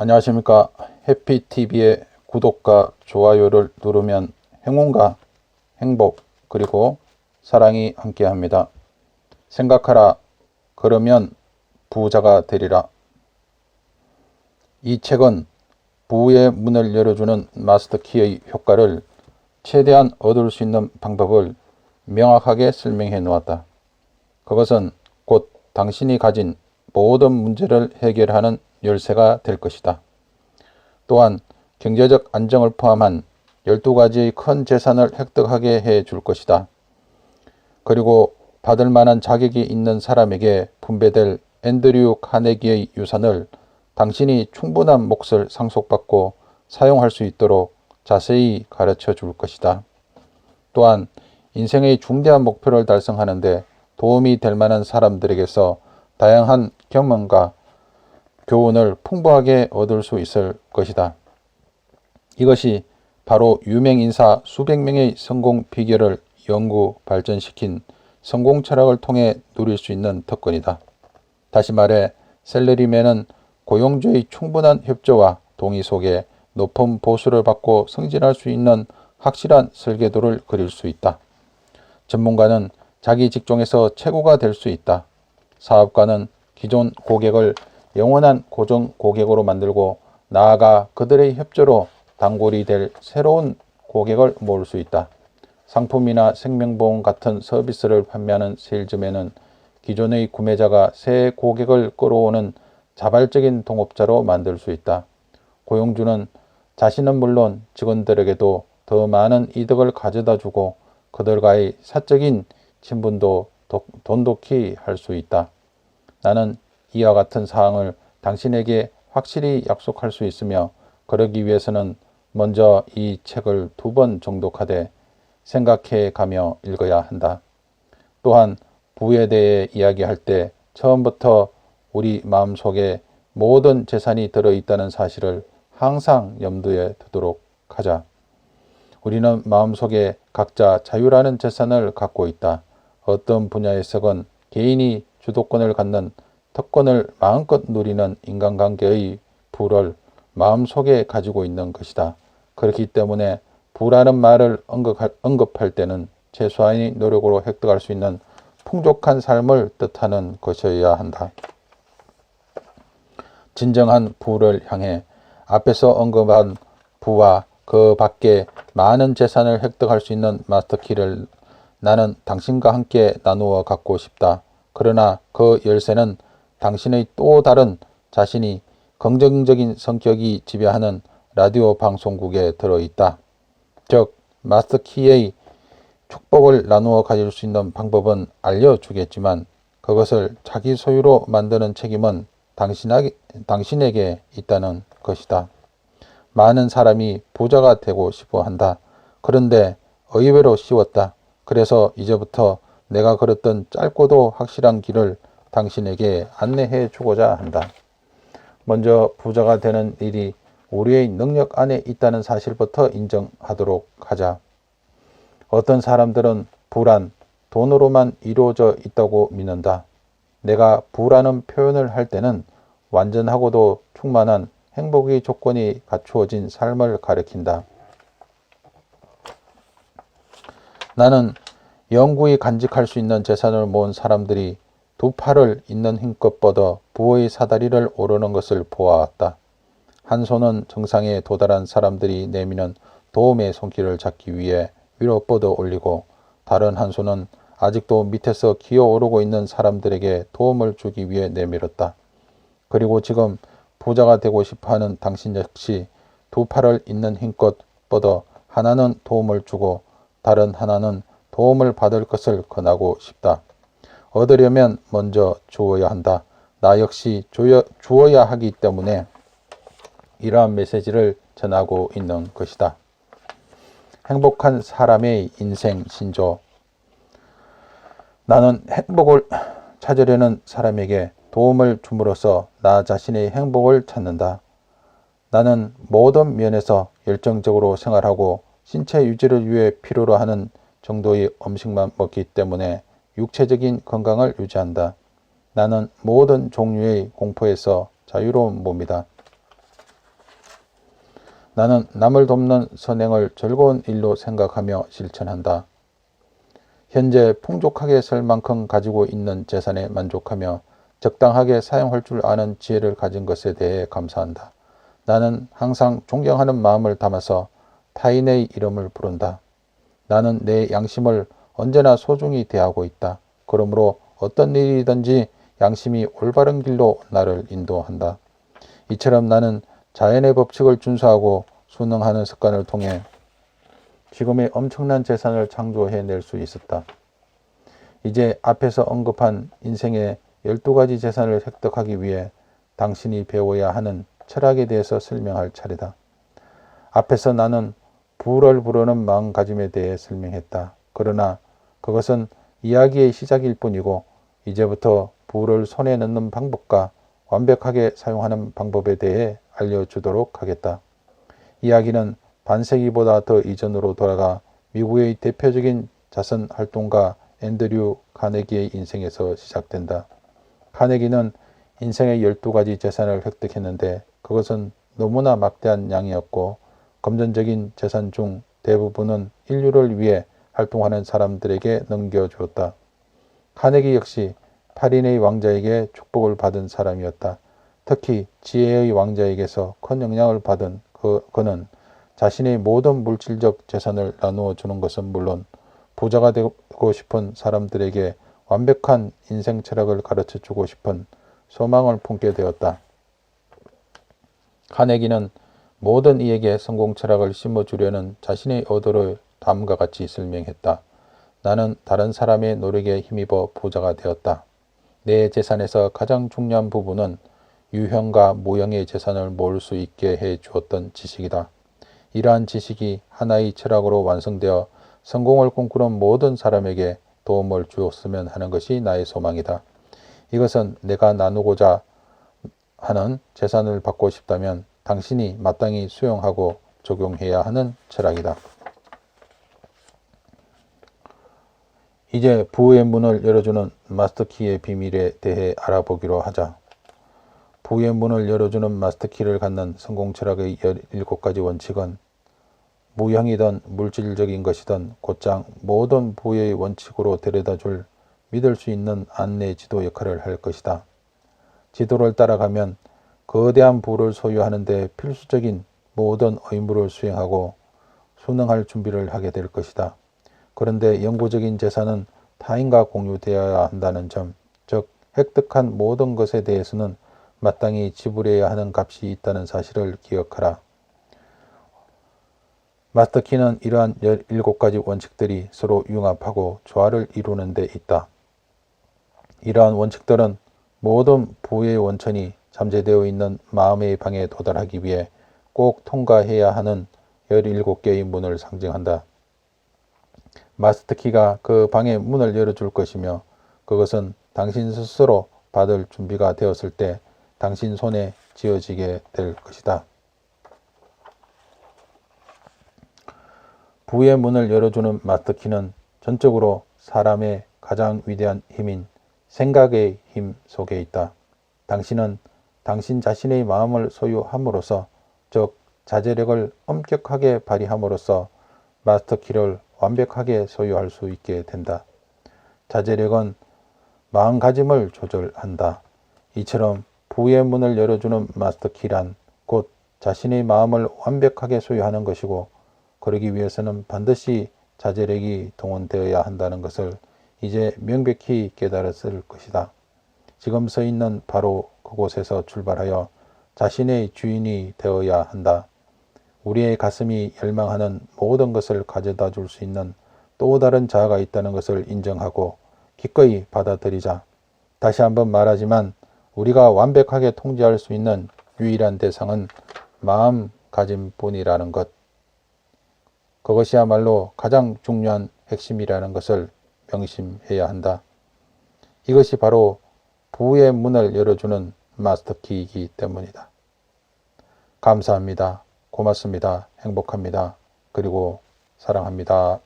안녕하십니까. 해피TV의 구독과 좋아요를 누르면 행운과 행복 그리고 사랑이 함께합니다. 생각하라. 그러면 부자가 되리라. 이 책은 부의 문을 열어주는 마스터키의 효과를 최대한 얻을 수 있는 방법을 명확하게 설명해 놓았다. 그것은 곧 당신이 가진 모든 문제를 해결하는 열쇠가 될 것이다. 또한 경제적 안정을 포함한 12가지의 큰 재산을 획득하게 해 줄 것이다. 그리고 받을 만한 자격이 있는 사람에게 분배될 앤드류 카네기의 유산을 당신이 충분한 몫을 상속받고 사용할 수 있도록 자세히 가르쳐 줄 것이다. 또한 인생의 중대한 목표를 달성하는데 도움이 될 만한 사람들에게서 다양한 경험과 교훈을 풍부하게 얻을 수 있을 것이다. 이것이 바로 유명 인사 수백 명의 성공 비결을 연구 발전시킨 성공 철학을 통해 누릴 수 있는 특권이다. 다시 말해 셀러리맨은 고용주의 충분한 협조와 동의 속에 높은 보수를 받고 승진할 수 있는 확실한 설계도를 그릴 수 있다. 전문가는 자기 직종에서 최고가 될 수 있다. 사업가는 기존 고객을 영원한 고정 고객으로 만들고 나아가 그들의 협조로 단골이 될 새로운 고객을 모을 수 있다. 상품이나 생명보험 같은 서비스를 판매하는 세일즈맨은 기존의 구매자가 새 고객을 끌어오는 자발적인 동업자로 만들 수 있다. 고용주는 자신은 물론 직원들에게도 더 많은 이득을 가져다주고 그들과의 사적인 친분도 돈독히 할 수 있다. 나는 이와 같은 사항을 당신에게 확실히 약속할 수 있으며 그러기 위해서는 먼저 이 책을 2번 정독하되 생각해 가며 읽어야 한다. 또한 부에 대해 이야기할 때 처음부터 우리 마음속에 모든 재산이 들어있다는 사실을 항상 염두에 두도록 하자. 우리는 마음속에 각자 자유라는 재산을 갖고 있다. 어떤 분야에서건 개인이 주도권을 갖는 특권을 마음껏 누리는 인간관계의 부를 마음속에 가지고 있는 것이다. 그렇기 때문에 부라는 말을 언급할 때는 최소한의 노력으로 획득할 수 있는 풍족한 삶을 뜻하는 것이어야 한다. 진정한 부를 향해 앞에서 언급한 부와 그 밖에 많은 재산을 획득할 수 있는 마스터키를 나는 당신과 함께 나누어 갖고 싶다. 그러나 그 열쇠는 당신의 또 다른 자신이 긍정적인 성격이 지배하는 라디오 방송국에 들어있다. 즉 마스터키의 축복을 나누어 가질 수 있는 방법은 알려주겠지만 그것을 자기 소유로 만드는 책임은 당신에게 있다는 것이다. 많은 사람이 부자가 되고 싶어 한다. 그런데 의외로 쉬웠다. 그래서 이제부터 내가 걸었던 짧고도 확실한 길을 당신에게 안내해 주고자 한다. 먼저 부자가 되는 일이 우리의 능력 안에 있다는 사실부터 인정하도록 하자. 어떤 사람들은 부란 돈으로만 이루어져 있다고 믿는다. 내가 부라는 표현을 할 때는 완전하고도 충만한 행복의 조건이 갖추어진 삶을 가리킨다. 나는 영구히 간직할 수 있는 재산을 모은 사람들이 2팔을 있는 힘껏 뻗어 부의 사다리를 오르는 것을 보아왔다. 한 손은 정상에 도달한 사람들이 내미는 도움의 손길을 잡기 위해 위로 뻗어 올리고 다른 한 손은 아직도 밑에서 기어오르고 있는 사람들에게 도움을 주기 위해 내밀었다. 그리고 지금 부자가 되고 싶어하는 당신 역시 2팔을 있는 힘껏 뻗어 하나는 도움을 주고 다른 하나는 도움을 받을 것을 권하고 싶다. 얻으려면 먼저 주어야 한다. 나 역시 주어야 하기 때문에 이러한 메시지를 전하고 있는 것이다. 행복한 사람의 인생 신조. 나는 행복을 찾으려는 사람에게 도움을 줌으로써 나 자신의 행복을 찾는다. 나는 모든 면에서 열정적으로 생활하고 신체 유지를 위해 필요로 하는 정도의 음식만 먹기 때문에 육체적인 건강을 유지한다. 나는 모든 종류의 공포에서 자유로운 몸이다. 나는 남을 돕는 선행을 즐거운 일로 생각하며 실천한다. 현재 풍족하게 살 만큼 가지고 있는 재산에 만족하며 적당하게 사용할 줄 아는 지혜를 가진 것에 대해 감사한다. 나는 항상 존경하는 마음을 담아서 타인의 이름을 부른다. 나는 내 양심을 언제나 소중히 대하고 있다. 그러므로 어떤 일이든지 양심이 올바른 길로 나를 인도한다. 이처럼 나는 자연의 법칙을 준수하고 순응하는 습관을 통해 지금의 엄청난 재산을 창조해낼 수 있었다. 이제 앞에서 언급한 인생의 12가지 재산을 획득하기 위해 당신이 배워야 하는 철학에 대해서 설명할 차례다. 앞에서 나는 부를 부르는 마음가짐에 대해 설명했다. 그러나 그것은 이야기의 시작일 뿐이고 이제부터 부를 손에 넣는 방법과 완벽하게 사용하는 방법에 대해 알려주도록 하겠다. 이야기는 반세기보다 더 이전으로 돌아가 미국의 대표적인 자선 활동가 앤드류 카네기의 인생에서 시작된다. 카네기는 인생의 12가지 재산을 획득했는데 그것은 너무나 막대한 양이었고 금전적인 재산 중 대부분은 인류를 위해 활동하는 사람들에게 넘겨주었다. 카네기 역시 8인의 왕자에게 축복을 받은 사람이었다. 특히 지혜의 왕자에게서 큰 영향을 받은 그는 자신의 모든 물질적 재산을 나누어 주는 것은 물론 부자가 되고 싶은 사람들에게 완벽한 인생 철학을 가르쳐 주고 싶은 소망을 품게 되었다. 카네기는 모든 이에게 성공 철학을 심어주려는 자신의 의도를 다음과 같이 설명했다. 나는 다른 사람의 노력에 힘입어 부자가 되었다. 내 재산에서 가장 중요한 부분은 유형과 모형의 재산을 모을 수 있게 해 주었던 지식이다. 이러한 지식이 하나의 철학으로 완성되어 성공을 꿈꾸는 모든 사람에게 도움을 주었으면 하는 것이 나의 소망이다. 이것은 내가 나누고자 하는 재산을 받고 싶다면 당신이 마땅히 수용하고 적용해야 하는 철학이다. 이제 부의 문을 열어주는 마스터키의 비밀에 대해 알아보기로 하자. 부의 문을 열어주는 마스터키를 갖는 성공 철학의 17가지 원칙은 무형이든 물질적인 것이든 곧장 모든 부의 원칙으로 데려다줄 믿을 수 있는 안내 지도 역할을 할 것이다. 지도를 따라가면 거대한 부를 소유하는 데 필수적인 모든 의무를 수행하고 순응할 준비를 하게 될 것이다. 그런데 영구적인 재산은 타인과 공유되어야 한다는 점, 즉 획득한 모든 것에 대해서는 마땅히 지불해야 하는 값이 있다는 사실을 기억하라. 마스터키는 이러한 17가지 원칙들이 서로 융합하고 조화를 이루는 데 있다. 이러한 원칙들은 모든 부의 원천이 잠재되어 있는 마음의 방에 도달하기 위해 꼭 통과해야 하는 17개의 문을 상징한다. 마스터키가 그 방의 문을 열어줄 것이며 그것은 당신 스스로 받을 준비가 되었을 때 당신 손에 쥐어지게 될 것이다. 부의 문을 열어주는 마스터키는 전적으로 사람의 가장 위대한 힘인 생각의 힘 속에 있다. 당신은 당신 자신의 마음을 소유함으로써, 즉 자제력을 엄격하게 발휘함으로써 마스터키를 완벽하게 소유할 수 있게 된다. 자제력은 마음가짐을 조절한다. 이처럼 부의 문을 열어주는 마스터키란 곧 자신의 마음을 완벽하게 소유하는 것이고 그러기 위해서는 반드시 자제력이 동원되어야 한다는 것을 이제 명백히 깨달았을 것이다. 지금 서 있는 바로 그곳에서 출발하여 자신의 주인이 되어야 한다. 우리의 가슴이 열망하는 모든 것을 가져다 줄 수 있는 또 다른 자아가 있다는 것을 인정하고 기꺼이 받아들이자. 다시 한번 말하지만 우리가 완벽하게 통제할 수 있는 유일한 대상은 마음가짐뿐이라는 것. 그것이야말로 가장 중요한 핵심이라는 것을 명심해야 한다. 이것이 바로 부의 문을 열어주는 마스터키이기 때문이다. 감사합니다. 고맙습니다. 행복합니다. 그리고 사랑합니다.